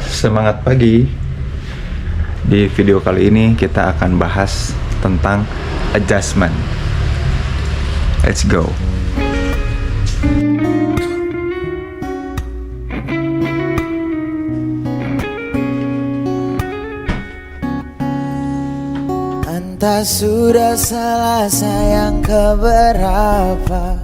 Semangat pagi. Di video kali ini kita akan bahas tentang adjustment. Let's go. Entah sudah selesai yang keberapa,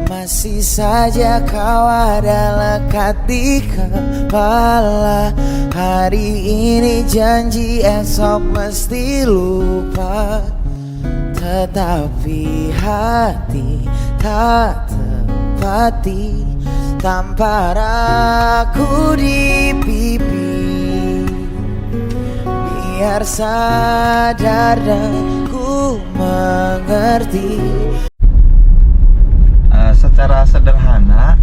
masih saja kau ada lekat di kepala. Hari ini janji, esok mesti lupa. Tetapi hati tak tepati tampar aku di pipi. Biar sadar dan ku mengerti. Secara sederhana,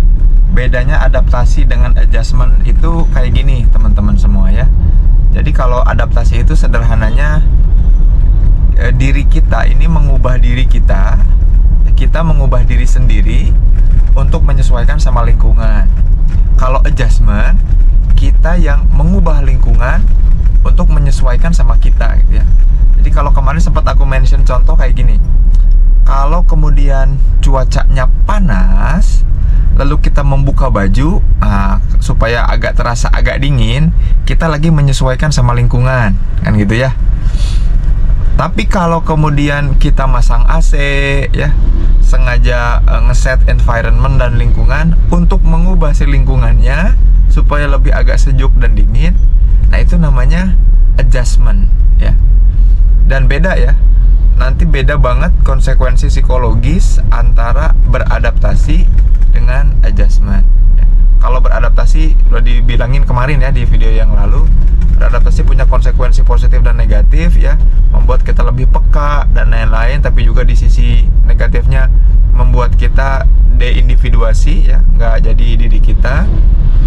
bedanya adaptasi dengan adjustment itu kayak gini teman-teman semua ya. Jadi kalau adaptasi itu sederhananya diri kita ini mengubah diri kita mengubah diri sendiri untuk menyesuaikan sama lingkungan. Kalau adjustment, kita yang mengubah lingkungan untuk menyesuaikan sama kita gitu ya. Jadi kalau kemarin sempat aku mention contoh kayak gini. Kalau kemudian cuacanya panas, lalu kita membuka baju supaya agak terasa agak dingin, kita lagi menyesuaikan sama lingkungan, kan gitu ya. Tapi kalau kemudian kita masang AC ya, sengaja ngeset environment dan lingkungan untuk mengubah si lingkungannya supaya lebih agak sejuk dan dingin, nah itu namanya adjustment ya. Dan beda ya. Nanti beda banget konsekuensi psikologis antara beradaptasi dengan adjustment ya. Kalau beradaptasi udah dibilangin kemarin ya di video yang lalu, beradaptasi punya konsekuensi positif dan negatif ya, membuat kita lebih peka dan lain-lain. Tapi juga di sisi negatifnya membuat kita deindividuasi ya, nggak jadi diri kita.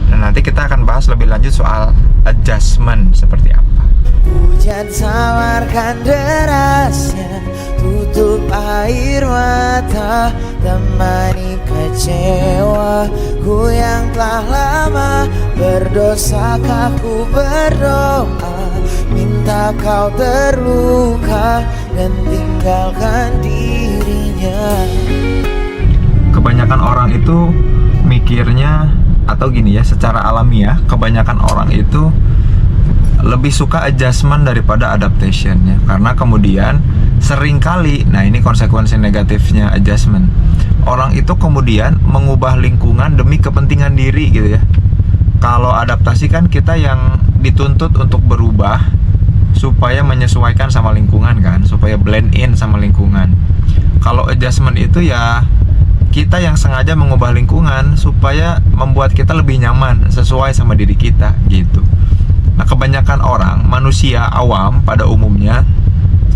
Dan nanti kita akan bahas lebih lanjut soal adjustment seperti apa. Hujan samarkan derasnya, tutup air mata, temani kecewa ku yang telah lama berdosa. Ku berdoa, minta kau terluka dan tinggalkan dirinya. Kebanyakan orang itu mikirnya, atau gini ya, secara alamiah kebanyakan orang itu lebih suka adjustment daripada adaptation ya. Karena kemudian seringkali, nah ini konsekuensi negatifnya adjustment, orang itu kemudian mengubah lingkungan demi kepentingan diri gitu ya. Kalau adaptasi kan kita yang dituntut untuk berubah supaya menyesuaikan sama lingkungan kan, supaya blend in sama lingkungan. Kalau adjustment itu ya kita yang sengaja mengubah lingkungan supaya membuat kita lebih nyaman sesuai sama diri kita gitu. Nah, kebanyakan orang, manusia awam pada umumnya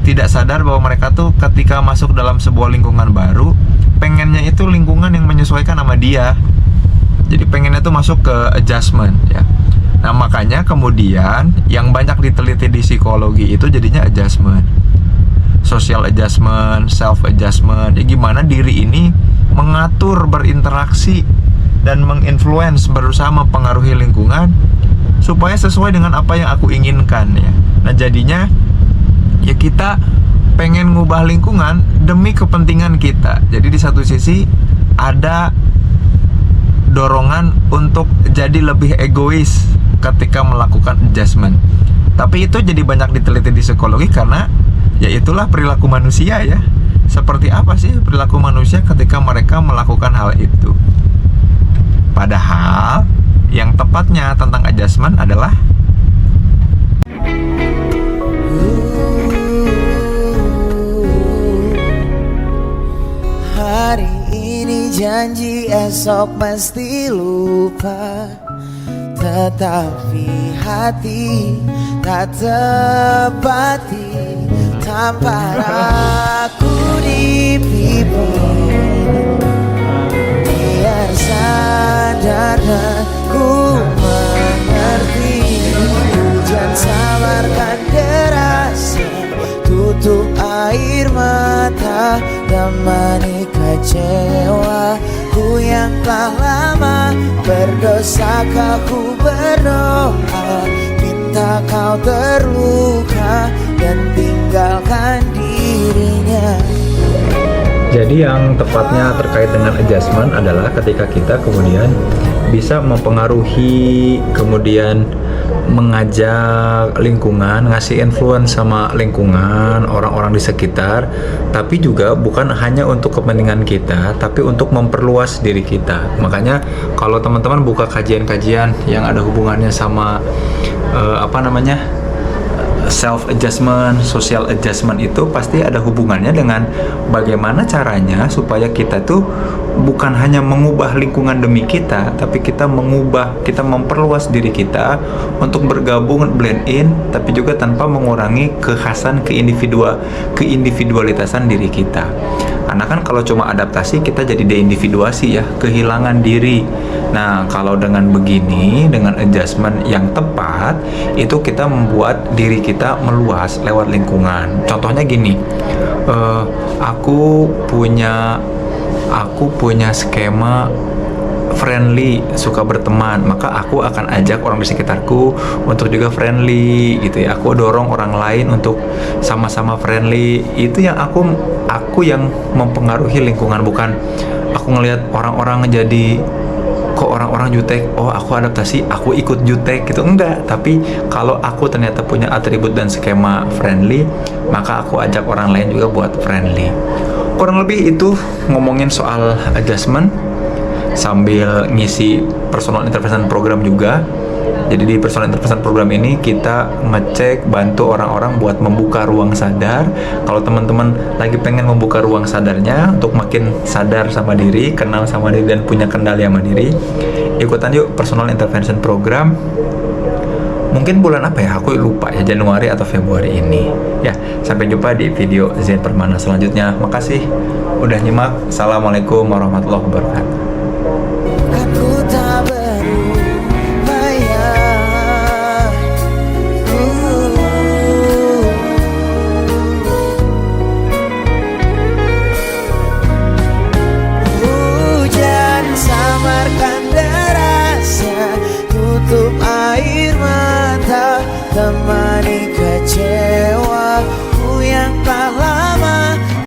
tidak sadar bahwa mereka tuh ketika masuk dalam sebuah lingkungan baru, pengennya itu lingkungan yang menyesuaikan sama dia. Jadi pengennya tuh masuk ke adjustment ya. Nah, makanya kemudian yang banyak diteliti di psikologi itu jadinya adjustment. Social adjustment, self adjustment. Ya gimana diri ini mengatur, berinteraksi dan menginfluence, berusaha mempengaruhi lingkungan supaya sesuai dengan apa yang aku inginkan ya. Nah jadinya ya kita pengen ngubah lingkungan demi kepentingan kita. Jadi di satu sisi ada dorongan untuk jadi lebih egois ketika melakukan adjustment. Tapi itu jadi banyak diteliti di psikologi karena ya itulah perilaku manusia ya. Seperti apa sih perilaku manusia ketika mereka melakukan hal itu? Padahal yang tepatnya tentang adjustment adalah hari ini janji, esok mesti lupa. Tetapi hati tak tepati tampar aku di pipi. Biar sadar dan ku mengerti. Hujan samarkan derasnya, tutup air mata, temani kecewa ku yang telah lama berdosa. Ku berdoa jika kau terluka dan tinggalkan dirinya. Jadi yang tepatnya terkait dengan adjustment adalah ketika kita kemudian bisa mempengaruhi, kemudian mengajak lingkungan, ngasih influence sama lingkungan, orang-orang di sekitar, tapi juga bukan hanya untuk kepentingan kita, tapi untuk memperluas diri kita. Makanya kalau teman-teman buka kajian-kajian yang ada hubungannya sama self adjustment, social adjustment, itu pasti ada hubungannya dengan bagaimana caranya supaya kita tuh bukan hanya mengubah lingkungan demi kita, tapi kita memperluas diri kita untuk bergabung, blend in, tapi juga tanpa mengurangi kekhasan keindividualitasan diri kita. Karena kan kalau cuma adaptasi kita jadi deindividuasi ya, kehilangan diri. Nah, kalau dengan begini, dengan adjustment yang tepat, itu kita membuat diri kita meluas lewat lingkungan. Contohnya gini, aku punya skema friendly, suka berteman, maka aku akan ajak orang di sekitarku untuk juga friendly gitu ya. Aku dorong orang lain untuk sama-sama friendly. Itu yang aku yang mempengaruhi lingkungan, bukan aku ngelihat orang-orang jadi kok orang-orang jutek, oh aku adaptasi, aku ikut jutek gitu, enggak. Tapi kalau aku ternyata punya atribut dan skema friendly, maka aku ajak orang lain juga buat friendly. Kurang lebih itu ngomongin soal adjustment sambil ngisi personal intervention program juga. Jadi di personal intervention program ini kita ngecek, bantu orang-orang buat membuka ruang sadar. Kalau teman-teman lagi pengen membuka ruang sadarnya untuk makin sadar sama diri, kenal sama diri, dan punya kendali sama diri, ikutan yuk personal intervention program. Mungkin bulan apa ya, aku lupa ya, Januari atau Februari ini ya. Sampai jumpa di video Zen Permana selanjutnya. Makasih udah nyimak. Assalamualaikum warahmatullahi wabarakatuh. Aku tak